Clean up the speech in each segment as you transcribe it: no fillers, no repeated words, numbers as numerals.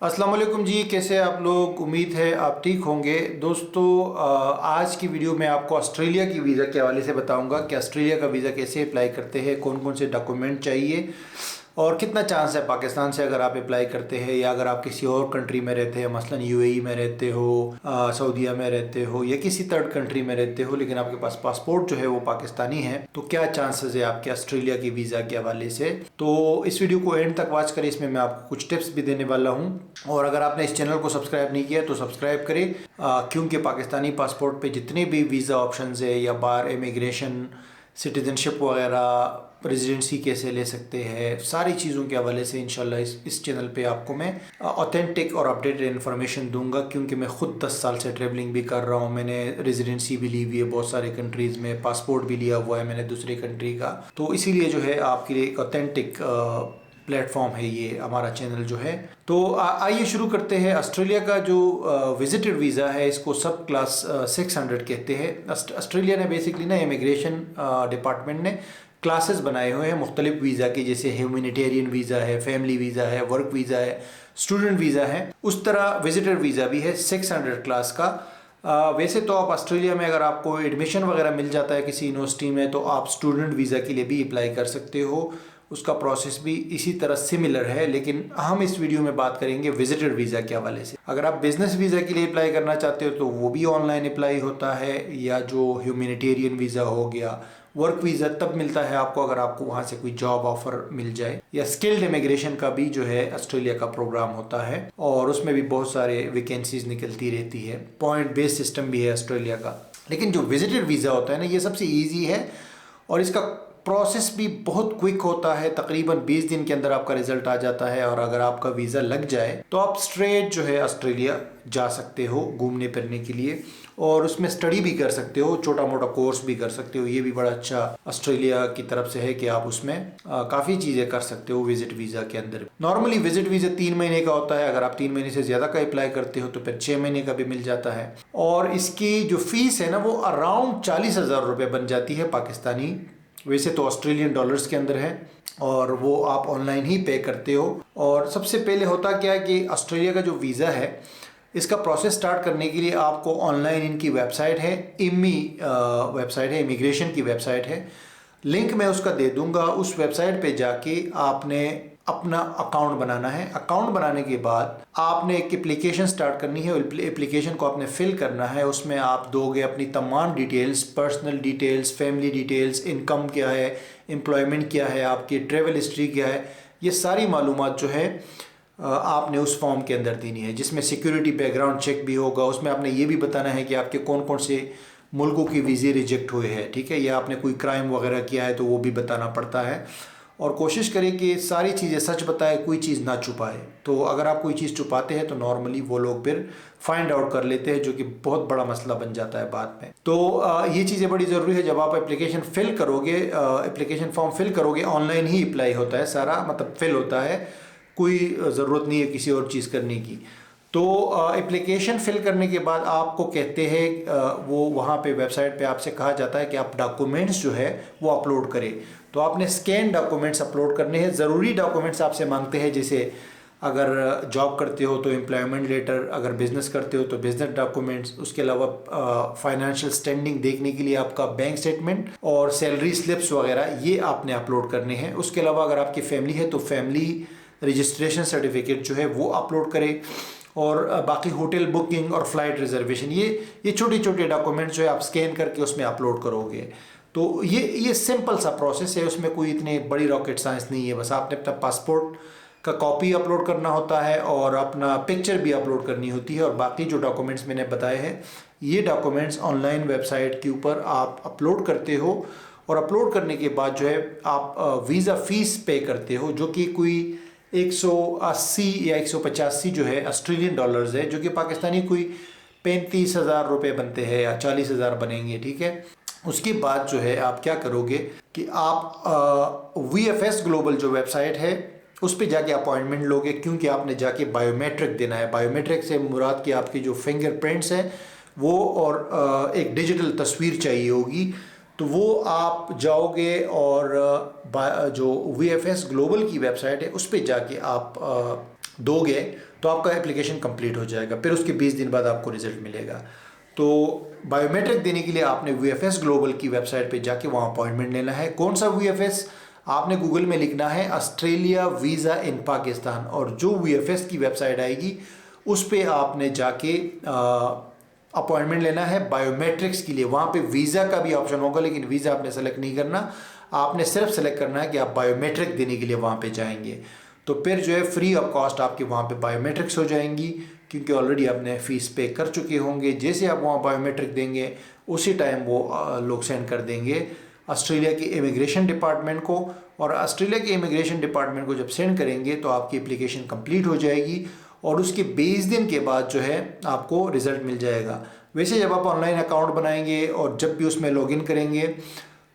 अस्सलाम वालेकुम जी, कैसे आप लोग। उम्मीद है आप ठीक होंगे। दोस्तों, आज की वीडियो में आपको ऑस्ट्रेलिया की वीज़ा के हवाले से बताऊंगा कि ऑस्ट्रेलिया का वीज़ा कैसे अप्लाई करते हैं, कौन कौन से डॉक्यूमेंट चाहिए और कितना चांस है पाकिस्तान से अगर आप अप्लाई करते हैं या अगर आप किसी और कंट्री में रहते हैं, मसलन यूएई में रहते हो, सऊदीया में रहते हो या किसी थर्ड कंट्री में रहते हो, लेकिन आपके पास पासपोर्ट जो है वो पाकिस्तानी है, तो क्या चांसेस है आपके ऑस्ट्रेलिया की वीज़ा के हवाले से। तो इस वीडियो को एंड तक वॉच करें, इसमें मैं आपको कुछ टिप्स भी देने वाला हूँ। और अगर आपने इस चैनल को सब्सक्राइब नहीं किया तो सब्सक्राइब करें, क्योंकि पाकिस्तानी पासपोर्ट पे जितने भी वीज़ा ऑप्शंस है या बार इमिग्रेशन, सिटीजनशिप वगैरह, रेजिडेंसी कैसे ले सकते हैं, सारी चीज़ों के हवाले से इंशाल्लाह इस चैनल पे आपको मैं ऑथेंटिक और अपडेटेड इन्फॉर्मेशन दूंगा। क्योंकि मैं खुद 10 साल से ट्रैवलिंग भी कर रहा हूँ, मैंने रेजिडेंसी भी ली हुई है बहुत सारे कंट्रीज़ में, पासपोर्ट भी लिया हुआ है मैंने दूसरी कंट्री का। तो इसीलिए जो है आपके लिए एक ऑथेंटिक प्लेटफॉर्म है ये हमारा चैनल जो है। तो आइए शुरू करते हैं। ऑस्ट्रेलिया का जो विजिटर वीज़ा है इसको सब क्लास 600 कहते हैं। ऑस्ट्रेलिया ने बेसिकली ना इमिग्रेशन डिपार्टमेंट ने क्लासेस बनाए हुए हैं मुख्तलिफ वीज़ा के, जैसे ह्यूमैनिटेरियन वीज़ा है, फैमिली वीज़ा है, वर्क वीज़ा है, स्टूडेंट वीज़ा है। उस तरह विजिटर वीज़ा भी है 600 क्लास का। वैसे तो आप ऑस्ट्रेलिया में अगर आपको एडमिशन वगैरह मिल जाता है किसी यूनिवर्सिटी में तो आप स्टूडेंट वीज़ा के लिए भी अप्लाई कर सकते हो, उसका प्रोसेस भी इसी तरह सिमिलर है। लेकिन हम इस वीडियो में बात करेंगे विजिटर वीज़ा के हवाले से। अगर आप बिजनेस वीज़ा के लिए अप्लाई करना चाहते हो तो वो भी ऑनलाइन अप्लाई होता है, या जो ह्यूमैनिटेरियन वीज़ा हो गया, वर्क वीज़ा तब मिलता है आपको अगर आपको वहाँ से कोई जॉब ऑफर मिल जाए, या स्किल्ड इमिग्रेशन का भी जो है ऑस्ट्रेलिया का प्रोग्राम होता है और उसमें भी बहुत सारे वैकेंसीज निकलती रहती है। पॉइंट बेस्ड सिस्टम भी है ऑस्ट्रेलिया का। लेकिन जो विजिटर वीज़ा होता है ना, ये सबसे ईजी है और इसका प्रोसेस भी बहुत क्विक होता है। तकरीबन 20 दिन के अंदर आपका रिजल्ट आ जाता है और अगर आपका वीज़ा लग जाए तो आप स्ट्रेट जो है ऑस्ट्रेलिया जा सकते हो घूमने फिरने के लिए, और उसमें स्टडी भी कर सकते हो, छोटा मोटा कोर्स भी कर सकते हो। ये भी बड़ा अच्छा ऑस्ट्रेलिया की तरफ से है कि आप उसमें काफ़ी चीज़ें कर सकते हो विजिट वीज़ा के अंदर। नॉर्मली विजिट वीज़ा 3 महीने का होता है, अगर आप 3 महीने से ज़्यादा का अप्लाई करते हो तो फिर 6 महीने का भी मिल जाता है। और इसकी जो फीस है ना वो अराउंड 40,000 रुपये बन जाती है पाकिस्तानी। वैसे तो ऑस्ट्रेलियन डॉलर्स के अंदर है और वो आप ऑनलाइन ही पे करते हो। और सबसे पहले होता क्या है कि ऑस्ट्रेलिया का जो वीज़ा है इसका प्रोसेस स्टार्ट करने के लिए आपको ऑनलाइन इनकी वेबसाइट है, वेबसाइट है, इमिग्रेशन की वेबसाइट है, लिंक मैं उसका दे दूंगा। उस वेबसाइट पे जाके आपने अपना अकाउंट बनाना है। अकाउंट बनाने के बाद आपने एक एप्लीकेशन स्टार्ट करनी है, एप्लीकेशन को आपने फिल करना है। उसमें आप दोगे अपनी तमाम details, personal details, family details, income क्या है, एम्प्लॉयमेंट क्या है, आपकी ट्रेवल हिस्ट्री क्या है, ये सारी मालूमात जो है आपने उस फॉर्म के अंदर देनी है, जिसमें सिक्योरिटी बैकग्राउंड चेक भी होगा। उसमें आपने ये भी बताना है कि आपके कौन कौन से मुल्कों की वीज़े रिजेक्ट हुए हैं, ठीक है, या आपने कोई क्राइम वगैरह किया है तो वो भी बताना पड़ता है। और कोशिश करें कि सारी चीज़ें सच बताए, कोई चीज़ ना छुपाए। तो अगर आप कोई चीज़ छुपाते हैं तो नॉर्मली वो लोग फिर फाइंड आउट कर लेते हैं, जो कि बहुत बड़ा मसला बन जाता है बाद में। तो ये चीज़ें बड़ी ज़रूरी है। जब आप एप्लीकेशन फिल करोगे, एप्लीकेशन फॉर्म फिल करोगे, ऑनलाइन ही अप्लाई होता है सारा, मतलब फिल होता है, कोई ज़रूरत नहीं है किसी और चीज़ करने की। तो एप्लीकेशन फिल करने के बाद आपको कहते हैं वो वहाँ पे वेबसाइट पे आपसे कहा जाता है कि आप डॉक्यूमेंट्स जो है वो अपलोड करें। तो आपने स्कैन डॉक्यूमेंट्स अपलोड करने हैं। ज़रूरी डॉक्यूमेंट्स आपसे मांगते हैं, जैसे अगर जॉब करते हो तो एम्प्लॉयमेंट लेटर, अगर बिज़नेस करते हो तो बिज़नेस डॉक्यूमेंट्स, उसके अलावा फाइनेंशियल स्टैंडिंग देखने के लिए आपका बैंक स्टेटमेंट और सैलरी स्लिप्स वगैरह ये आपने अपलोड करने हैं। उसके अलावा अगर आपकी फैमिली है तो फैमिली रजिस्ट्रेशन सर्टिफिकेट जो है वो अपलोड करें, और बाकी होटल बुकिंग और फ्लाइट रिजर्वेशन, ये छोटे छोटे डॉक्यूमेंट्स जो है आप स्कैन करके उसमें अपलोड करोगे। तो ये सिंपल सा प्रोसेस है, उसमें कोई इतनी बड़ी रॉकेट साइंस नहीं है। बस आपने अपना पासपोर्ट का कॉपी अपलोड करना होता है और अपना पिक्चर भी अपलोड करनी होती है, और बाकी जो डॉक्यूमेंट्स मैंने बताए हैं ये डॉक्यूमेंट्स ऑनलाइन वेबसाइट के ऊपर आप अपलोड करते हो। और अपलोड करने के बाद जो है आप वीज़ा फ़ीस पे करते हो, जो कि कोई 180 या 185 जो है ऑस्ट्रेलियन डॉलर्स है, जो कि पाकिस्तानी कोई 35,000 रुपये बनते हैं या 40,000 बनेंगे, ठीक है। उसके बाद जो है आप क्या करोगे कि आप VFS ग्लोबल जो वेबसाइट है उस पर जाके अपॉइंटमेंट लोगे, क्योंकि आपने जाके बायोमेट्रिक देना है। बायोमेट्रिक से मुराद कि आपकी जो फिंगरप्रिंट्स हैं वो, और एक डिजिटल तस्वीर चाहिए होगी। तो वो आप जाओगे और जो VFS ग्लोबल की वेबसाइट है उस पर जाके आप दोगे तो आपका एप्लीकेशन कंप्लीट हो जाएगा। फिर उसके 20 दिन बाद आपको रिजल्ट मिलेगा। तो बायोमेट्रिक देने के लिए आपने VFS ग्लोबल की वेबसाइट पे जाके वहाँ अपॉइंटमेंट लेना है। कौन सा VFS? आपने गूगल में लिखना है ऑस्ट्रेलिया वीज़ा इन पाकिस्तान, और जो VFS की वेबसाइट आएगी उस पर आपने जाके अपॉइंटमेंट लेना है बायोमेट्रिक्स के लिए। वहाँ पे वीज़ा का भी ऑप्शन होगा, लेकिन वीज़ा आपने सेलेक्ट नहीं करना, आपने सिर्फ सेलेक्ट करना है कि आप बायोमेट्रिक देने के लिए वहाँ पे जाएंगे। तो फिर जो है फ्री ऑफ कॉस्ट आपके वहाँ पे बायोमेट्रिक्स हो जाएंगी, क्योंकि ऑलरेडी आपने फ़ीस पे कर चुके होंगे। जैसे आप वहाँ बायोमेट्रिक देंगे उसी टाइम वो लोग सेंड कर देंगे ऑस्ट्रेलिया की इमिग्रेशन डिपार्टमेंट को, और ऑस्ट्रेलिया के इमिग्रेशन डिपार्टमेंट को जब सेंड करेंगे तो आपकी एप्लीकेशन कंप्लीट हो जाएगी, और उसके 20 दिन के बाद जो है आपको रिज़ल्ट मिल जाएगा। वैसे जब आप ऑनलाइन अकाउंट बनाएंगे और जब भी उसमें लॉगिन करेंगे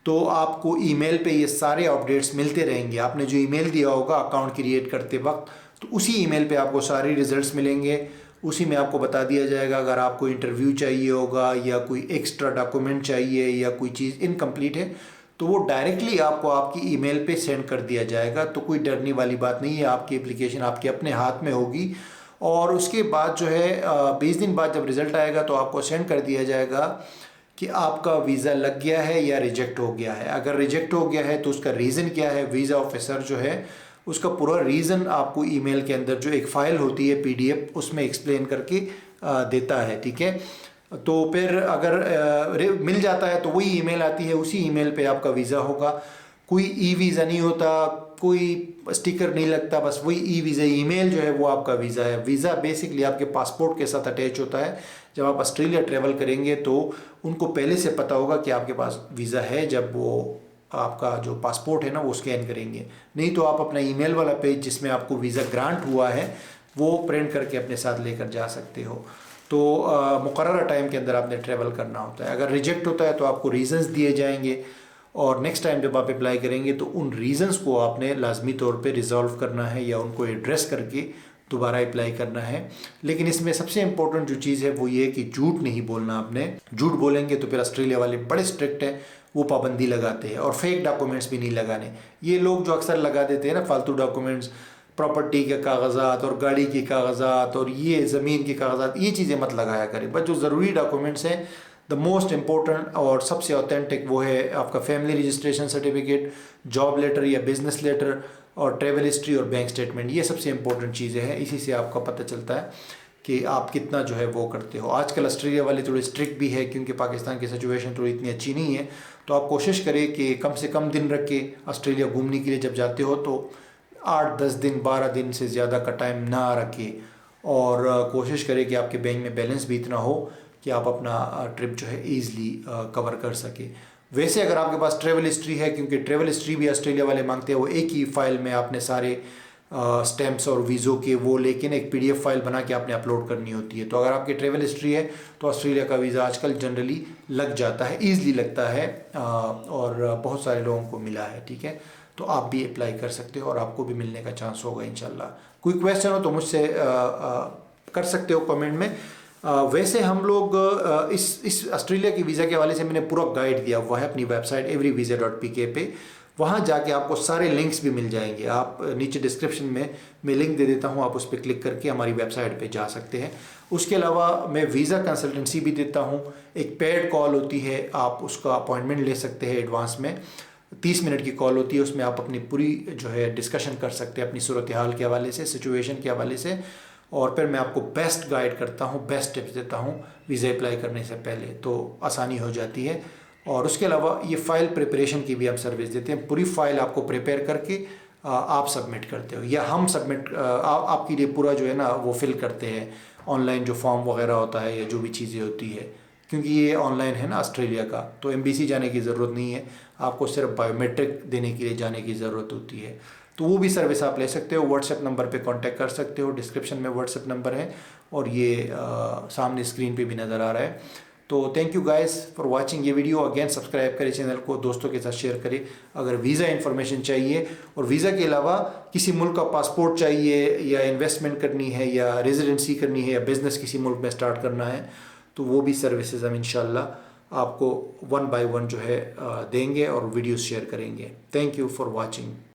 तो आपको ईमेल पे ये सारे अपडेट्स मिलते रहेंगे। आपने जो ईमेल दिया होगा अकाउंट क्रिएट करते वक्त, तो उसी ईमेल पे आपको सारे रिजल्ट्स मिलेंगे। उसी में आपको बता दिया जाएगा अगर आपको इंटरव्यू चाहिए होगा या कोई एक्स्ट्रा डॉक्यूमेंट चाहिए या कोई चीज़ इनकम्प्लीट है, तो वो डायरेक्टली आपको आपकी ईमेल पे सेंड कर दिया जाएगा। तो कोई डरने वाली बात नहीं है, आपकी एप्लीकेशन आपके अपने हाथ में होगी। और उसके बाद जो है 20 दिन बाद जब रिज़ल्ट आएगा तो आपको सेंड कर दिया जाएगा कि आपका वीज़ा लग गया है या रिजेक्ट हो गया है। अगर रिजेक्ट हो गया है तो उसका रीज़न क्या है, वीज़ा ऑफिसर जो है उसका पूरा रीज़न आपको ईमेल के अंदर जो एक फ़ाइल होती है PDF उसमें एक्सप्लेन करके देता है, ठीक है। तो फिर अगर मिल जाता है तो वही ईमेल आती है, उसी ईमेल पे आपका वीज़ा होगा। कोई वीज़ा नहीं होता, कोई स्टिकर नहीं लगता, बस वही वीज़ा ईमेल जो है वो आपका वीज़ा है। वीज़ा बेसिकली आपके पासपोर्ट के साथ अटैच होता है। जब आप ऑस्ट्रेलिया ट्रैवल करेंगे तो उनको पहले से पता होगा कि आपके पास वीज़ा है, जब वो आपका जो पासपोर्ट है ना वो स्कैन करेंगे। नहीं तो आप अपना ईमेल वाला पेज जिसमें आपको वीज़ा ग्रांट हुआ है वो प्रिंट करके अपने साथ लेकर जा सकते हो। तो मुकर्रर टाइम के अंदर आपने ट्रैवल करना होता है। अगर रिजेक्ट होता है तो आपको रीज़न्स दिए जाएंगे, और नेक्स्ट टाइम जब आप अप्लाई करेंगे तो उन रीज़न्स को आपने लाजमी तौर पे रिज़ॉल्व करना है या उनको एड्रेस करके दोबारा अप्लाई करना है। लेकिन इसमें सबसे इम्पोर्टेंट जो चीज़ है वो ये है कि झूठ नहीं बोलना। आपने झूठ बोलेंगे तो फिर ऑस्ट्रेलिया वाले बड़े स्ट्रिक्ट हैं, वो पाबंदी लगाते हैं। और फेक डॉक्यूमेंट्स भी नहीं लगाने। ये लोग जो अक्सर लगा देते हैं ना फालतू डॉक्यूमेंट्स, प्रॉपर्टी के कागजात और गाड़ी के कागजात और ये ज़मीन के कागजात, ये चीज़ें मत लगाया करें। बस जो ज़रूरी डॉक्यूमेंट्स हैं, द मोस्ट इम्पोर्टेंट और सबसे ऑथेंटिक वो है आपका family registration certificate, job letter या बिजनेस लेटर, और ट्रैवल हिस्ट्री और बैंक स्टेटमेंट। ये सबसे इम्पोर्टेंट चीज़ें हैं, इसी से आपका पता चलता है कि आप कितना जो है वो करते हो। आजकल ऑस्ट्रेलिया वाले थोड़े स्ट्रिक्ट भी है, क्योंकि पाकिस्तान की सिचुएशन थोड़ी इतनी अच्छी नहीं है। तो आप कोशिश करें कि कम से कम दिन रख के ऑस्ट्रेलिया घूमने के लिए जब जाते हो तो 8-10 दिन 12 दिन से ज़्यादा का टाइम ना रखें, और कोशिश करें कि आपके बैंक में बैलेंस भी इतना हो कि आप अपना ट्रिप जो है ईज़िली कवर कर सके। वैसे अगर आपके पास ट्रैवल हिस्ट्री है, क्योंकि ट्रैवल हिस्ट्री भी ऑस्ट्रेलिया वाले मांगते हैं, वो एक ही फाइल में आपने सारे स्टैम्प्स और वीज़ों के वो लेकिन एक PDF फाइल बना के आपने अपलोड करनी होती है। तो अगर आपकी ट्रैवल हिस्ट्री है तो ऑस्ट्रेलिया का वीज़ा आजकल जनरली लग जाता है, ईज़िली लगता है, और बहुत सारे लोगों को मिला है, ठीक है। तो आप भी अप्लाई कर सकते हो और आपको भी मिलने का चांस होगा इंशाल्लाह। कोई क्वेश्चन हो तो मुझसे कर सकते हो कमेंट में। वैसे हम लोग इस ऑस्ट्रेलिया की वीज़ा के हवाले से मैंने पूरा गाइड दिया हुआ है अपनी वेबसाइट everyvisa.pk पे। वहाँ जाके आपको सारे लिंक्स भी मिल जाएंगे। आप नीचे डिस्क्रिप्शन में मैं लिंक दे देता हूँ, आप उस पर क्लिक करके हमारी वेबसाइट पे जा सकते हैं। उसके अलावा मैं वीज़ा कंसल्टेंसी भी देता हूँ। एक पेड कॉल होती है, आप उसका अपॉइंटमेंट ले सकते हैं एडवांस में। 30 मिनट की कॉल होती है, उसमें आप अपनी पूरी जो है डिस्कशन कर सकते हैं अपनी सूरत हाल के हवाले से, सिचुएशन के हवाले से, और फिर मैं आपको बेस्ट गाइड करता हूँ, बेस्ट टिप्स देता हूँ वीज़ा अप्लाई करने से पहले, तो आसानी हो जाती है। और उसके अलावा ये फ़ाइल प्रिपरेशन की भी हम सर्विस देते हैं। पूरी फ़ाइल आपको प्रिपेयर करके आप सबमिट करते हो, या हम सबमिट आपके लिए पूरा जो है ना वो फिल करते हैं। ऑनलाइन जो फॉर्म वगैरह होता है या जो भी चीज़ें होती है, क्योंकि ये ऑनलाइन है ना ऑस्ट्रेलिया का, तो एम्बेसी जाने की ज़रूरत नहीं है, आपको सिर्फ बायोमेट्रिक देने के लिए जाने की ज़रूरत होती है। तो वो भी सर्विस आप ले सकते हो। व्हाट्सएप नंबर पे कांटेक्ट कर सकते हो, डिस्क्रिप्शन में व्हाट्सएप नंबर है और ये सामने स्क्रीन पे भी नज़र आ रहा है। तो thank you guys for watching ये वीडियो। अगेन सब्सक्राइब करें चैनल को, दोस्तों के साथ शेयर करें। अगर वीज़ा इन्फॉर्मेशन चाहिए और वीज़ा के अलावा किसी मुल्क का पासपोर्ट चाहिए, या इन्वेस्टमेंट करनी है, या रेजिडेंसी करनी है, या बिज़नेस किसी मुल्क में स्टार्ट करना है, तो वो भी सर्विसेज हम इंशाल्लाह आपको 1 by 1 जो है देंगे और वीडियोस शेयर करेंगे। Thank you for watching.